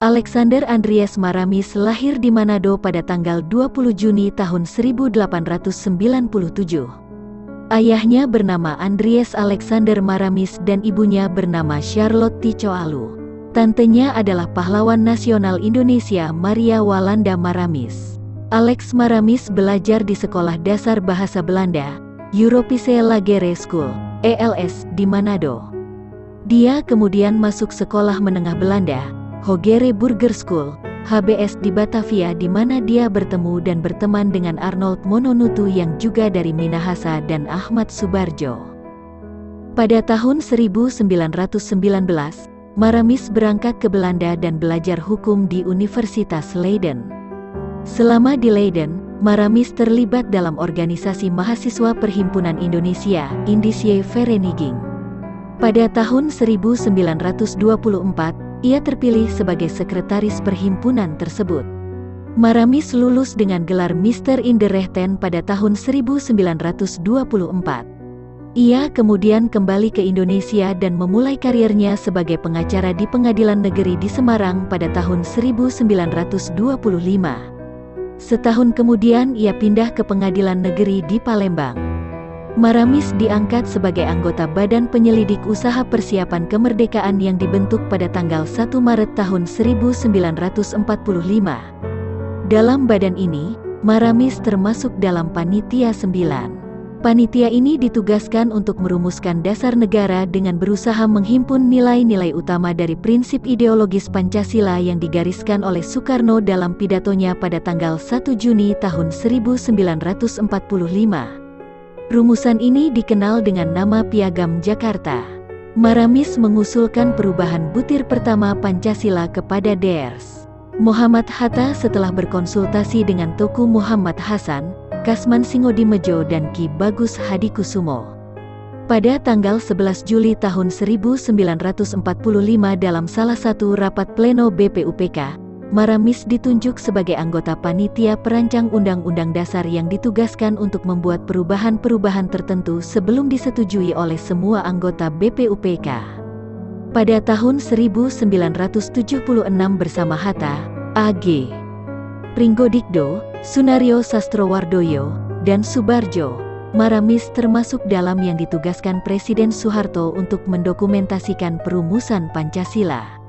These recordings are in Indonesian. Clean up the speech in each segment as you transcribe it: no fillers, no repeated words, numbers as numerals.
Alexander Andries Maramis lahir di Manado pada tanggal 20 Juni tahun 1897. Ayahnya bernama Andries Alexander Maramis dan ibunya bernama Charlotte Ticoalu. Tantenya adalah pahlawan nasional Indonesia Maria Walanda Maramis. Alex Maramis belajar di Sekolah Dasar Bahasa Belanda, Europese Lagere School, ELS, di Manado. Dia kemudian masuk Sekolah Menengah Belanda, Hogere Burger School, HBS di Batavia di mana dia bertemu dan berteman dengan Arnold Mononutu yang juga dari Minahasa dan Ahmad Subarjo. Pada tahun 1919, Maramis berangkat ke Belanda dan belajar hukum di Universitas Leiden. Selama di Leiden, Maramis terlibat dalam organisasi mahasiswa Perhimpunan Indonesia, Indische Vereniging. Pada tahun 1924, ia terpilih sebagai sekretaris perhimpunan tersebut. Maramis lulus dengan gelar Mister in the Rechten pada tahun 1924. Ia kemudian kembali ke Indonesia dan memulai karirnya sebagai pengacara di Pengadilan Negeri di Semarang pada tahun 1925. Setahun kemudian ia pindah ke Pengadilan Negeri di Palembang. Maramis diangkat sebagai anggota Badan Penyelidik Usaha Persiapan Kemerdekaan yang dibentuk pada tanggal 1 Maret tahun 1945. Dalam badan ini, Maramis termasuk dalam Panitia 9. Panitia ini ditugaskan untuk merumuskan dasar negara dengan berusaha menghimpun nilai-nilai utama dari prinsip ideologis Pancasila yang digariskan oleh Soekarno dalam pidatonya pada tanggal 1 Juni tahun 1945. Rumusan ini dikenal dengan nama Piagam Jakarta. Maramis mengusulkan perubahan butir pertama Pancasila kepada Drs. Muhammad Hatta setelah berkonsultasi dengan Toku Muhammad Hasan, Kasman Singodimedjo dan Ki Bagus Hadikusumo. Pada tanggal 11 Juli tahun 1945 dalam salah satu rapat pleno BPUPK, Maramis ditunjuk sebagai anggota panitia perancang Undang-Undang Dasar yang ditugaskan untuk membuat perubahan-perubahan tertentu sebelum disetujui oleh semua anggota BPUPK. Pada tahun 1976 bersama Hatta, A.G. Pringgodikdo, Sunario Sastrowardoyo, dan Subarjo, Maramis termasuk dalam yang ditugaskan Presiden Soeharto untuk mendokumentasikan perumusan Pancasila.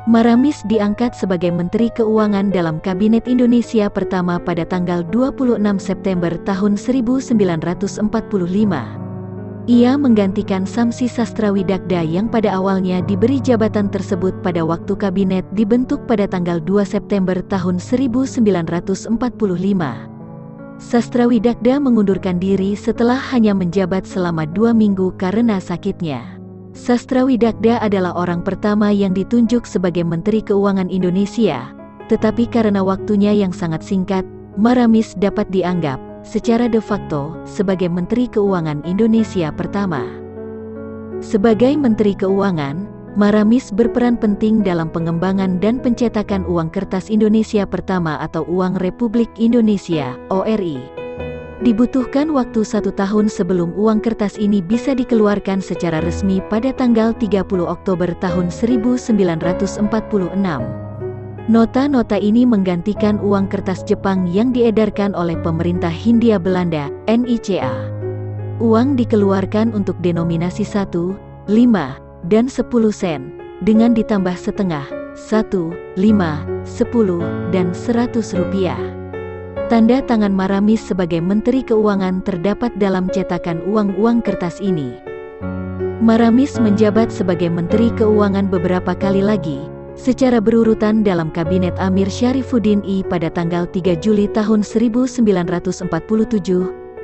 Maramis diangkat sebagai Menteri Keuangan dalam Kabinet Indonesia pertama pada tanggal 26 September tahun 1945. Ia menggantikan Samsi Sastrawidakda yang pada awalnya diberi jabatan tersebut pada waktu kabinet dibentuk pada tanggal 2 September tahun 1945. Sastrawidakda mengundurkan diri setelah hanya menjabat selama 2 minggu karena sakitnya. Sastrawidakda adalah orang pertama yang ditunjuk sebagai Menteri Keuangan Indonesia, tetapi karena waktunya yang sangat singkat, Maramis dapat dianggap, secara de facto, sebagai Menteri Keuangan Indonesia pertama. Sebagai Menteri Keuangan, Maramis berperan penting dalam pengembangan dan pencetakan uang kertas Indonesia pertama atau Uang Republik Indonesia, ORI. Dibutuhkan waktu 1 tahun sebelum uang kertas ini bisa dikeluarkan secara resmi pada tanggal 30 Oktober tahun 1946. Nota-nota ini menggantikan uang kertas Jepang yang diedarkan oleh pemerintah Hindia Belanda, NICA. Uang dikeluarkan untuk denominasi 1, 5, dan 10 sen, dengan ditambah setengah, 1, 5, 10, dan 100 rupiah. Tanda tangan Maramis sebagai Menteri Keuangan terdapat dalam cetakan uang-uang kertas ini. Maramis menjabat sebagai Menteri Keuangan beberapa kali lagi, secara berurutan dalam Kabinet Amir Syarifuddin I pada tanggal 3 Juli tahun 1947,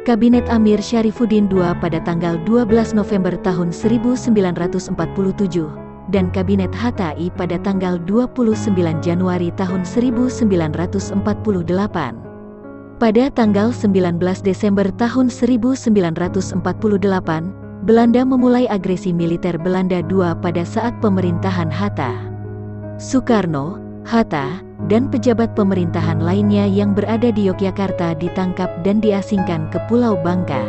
Kabinet Amir Syarifuddin II pada tanggal 12 November tahun 1947, dan Kabinet Hatta I pada tanggal 29 Januari tahun 1948. Pada tanggal 19 Desember tahun 1948, Belanda memulai agresi militer Belanda II pada saat pemerintahan Hatta. Soekarno, Hatta, dan pejabat pemerintahan lainnya yang berada di Yogyakarta ditangkap dan diasingkan ke Pulau Bangka.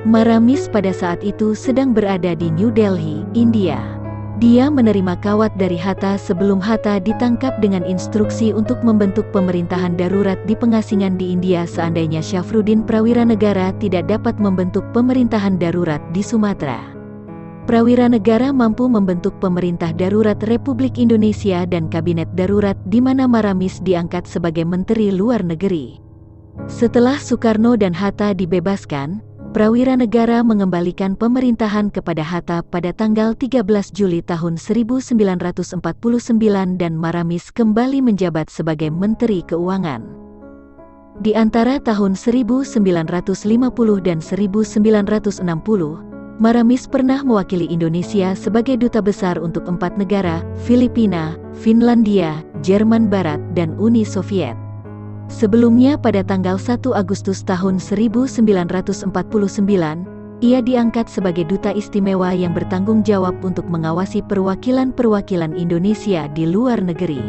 Maramis pada saat itu sedang berada di New Delhi, India. Dia menerima kawat dari Hatta sebelum Hatta ditangkap dengan instruksi untuk membentuk pemerintahan darurat di pengasingan di India seandainya Syafruddin Prawiranegara tidak dapat membentuk pemerintahan darurat di Sumatera. Prawiranegara mampu membentuk pemerintah darurat Republik Indonesia dan kabinet darurat di mana Maramis diangkat sebagai Menteri Luar Negeri. Setelah Soekarno dan Hatta dibebaskan, Prawiranegara mengembalikan pemerintahan kepada Hatta pada tanggal 13 Juli tahun 1949 dan Maramis kembali menjabat sebagai Menteri Keuangan. Di antara tahun 1950 dan 1960, Maramis pernah mewakili Indonesia sebagai duta besar untuk 4 negara, Filipina, Finlandia, Jerman Barat, dan Uni Soviet. Sebelumnya pada tanggal 1 Agustus tahun 1949, ia diangkat sebagai Duta Istimewa yang bertanggung jawab untuk mengawasi perwakilan-perwakilan Indonesia di luar negeri.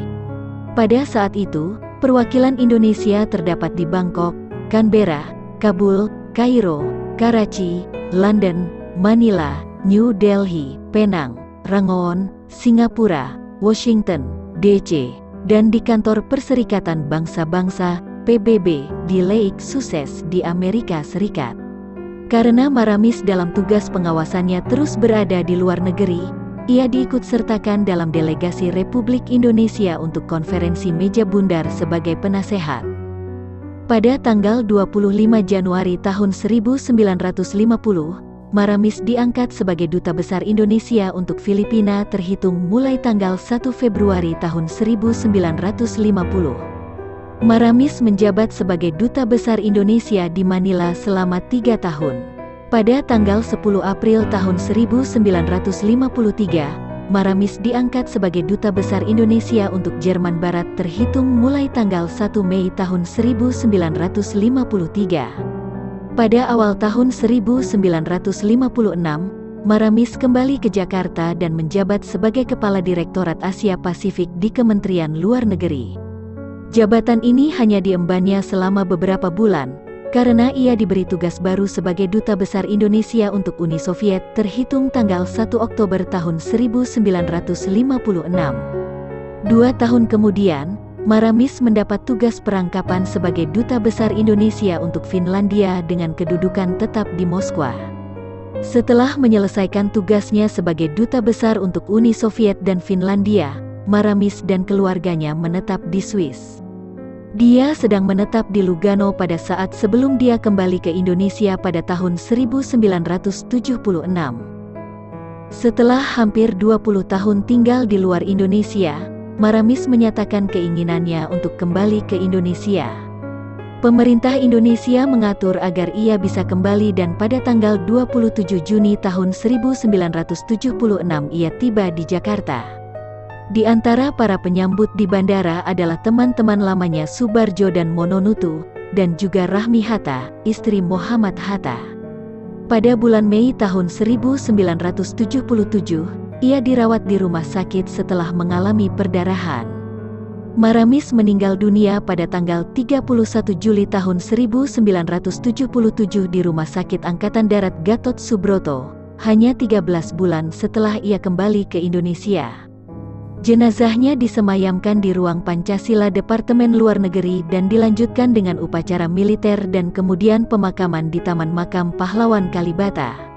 Pada saat itu, perwakilan Indonesia terdapat di Bangkok, Canberra, Kabul, Kairo, Karachi, London, Manila, New Delhi, Penang, Rangoon, Singapura, Washington, DC, dan di Kantor Perserikatan Bangsa-Bangsa, PBB, di Lake Success di Amerika Serikat. Karena Maramis dalam tugas pengawasannya terus berada di luar negeri, ia diikutsertakan dalam delegasi Republik Indonesia untuk konferensi meja bundar sebagai penasehat. Pada tanggal 25 Januari tahun 1950, Maramis diangkat sebagai Duta Besar Indonesia untuk Filipina terhitung mulai tanggal 1 Februari tahun 1950. Maramis menjabat sebagai Duta Besar Indonesia di Manila selama 3 tahun. Pada tanggal 10 April tahun 1953, Maramis diangkat sebagai Duta Besar Indonesia untuk Jerman Barat terhitung mulai tanggal 1 Mei tahun 1953. Pada awal tahun 1956, Maramis kembali ke Jakarta dan menjabat sebagai Kepala Direktorat Asia Pasifik di Kementerian Luar Negeri. Jabatan ini hanya diembannya selama beberapa bulan, karena ia diberi tugas baru sebagai Duta Besar Indonesia untuk Uni Soviet terhitung tanggal 1 Oktober tahun 1956. 2 tahun kemudian, Maramis mendapat tugas perangkapan sebagai Duta Besar Indonesia untuk Finlandia dengan kedudukan tetap di Moskwa. Setelah menyelesaikan tugasnya sebagai Duta Besar untuk Uni Soviet dan Finlandia, Maramis dan keluarganya menetap di Swiss. Dia sedang menetap di Lugano pada saat sebelum dia kembali ke Indonesia pada tahun 1976. Setelah hampir 20 tahun tinggal di luar Indonesia, Maramis menyatakan keinginannya untuk kembali ke Indonesia. Pemerintah Indonesia mengatur agar ia bisa kembali dan pada tanggal 27 Juni tahun 1976 ia tiba di Jakarta. Di antara para penyambut di bandara adalah teman-teman lamanya Subarjo dan Mononutu, dan juga Rahmi Hatta, istri Muhammad Hatta. Pada bulan Mei tahun 1977, ia dirawat di rumah sakit setelah mengalami perdarahan. Maramis meninggal dunia pada tanggal 31 Juli tahun 1977 di Rumah Sakit Angkatan Darat Gatot Subroto, hanya 13 bulan setelah ia kembali ke Indonesia. Jenazahnya disemayamkan di ruang Pancasila Departemen Luar Negeri dan dilanjutkan dengan upacara militer dan kemudian pemakaman di Taman Makam Pahlawan Kalibata.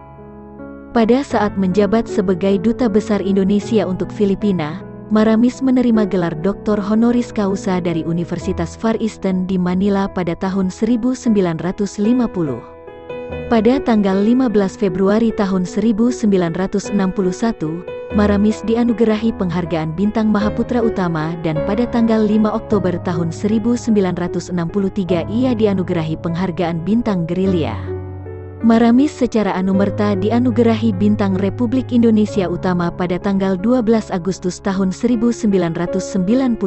Pada saat menjabat sebagai Duta Besar Indonesia untuk Filipina, Maramis menerima gelar Doktor Honoris Causa dari Universitas Far Eastern di Manila pada tahun 1950. Pada tanggal 15 Februari tahun 1961, Maramis dianugerahi penghargaan Bintang Mahaputra Utama dan pada tanggal 5 Oktober tahun 1963 ia dianugerahi penghargaan Bintang Gerilya. Maramis secara anumerta dianugerahi Bintang Republik Indonesia Utama pada tanggal 12 Agustus tahun 1992.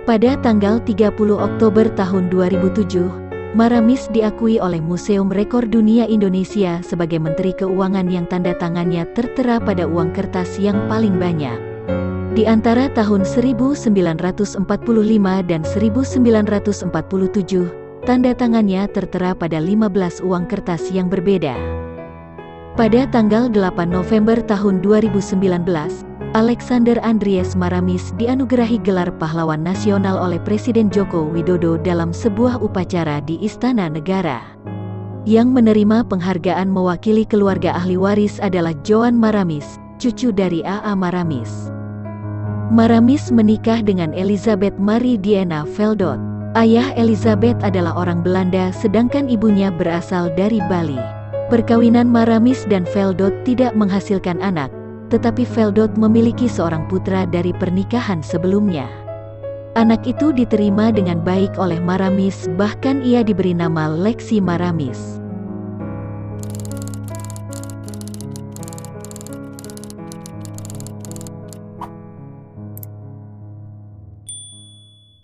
Pada tanggal 30 Oktober tahun 2007, Maramis diakui oleh Museum Rekor Dunia Indonesia sebagai Menteri Keuangan yang tanda tangannya tertera pada uang kertas yang paling banyak. Di antara tahun 1945 dan 1947, tanda tangannya tertera pada 15 uang kertas yang berbeda. Pada tanggal 8 November tahun 2019, Alexander Andries Maramis dianugerahi gelar pahlawan nasional oleh Presiden Joko Widodo dalam sebuah upacara di Istana Negara. Yang menerima penghargaan mewakili keluarga ahli waris adalah Joan Maramis, cucu dari A.A. Maramis. Maramis menikah dengan Elizabeth Marie Diana Veldot. Ayah Elizabeth adalah orang Belanda sedangkan ibunya berasal dari Bali. Perkawinan Maramis dan Veldot tidak menghasilkan anak, tetapi Veldot memiliki seorang putra dari pernikahan sebelumnya. Anak itu diterima dengan baik oleh Maramis, bahkan ia diberi nama Lexi Maramis.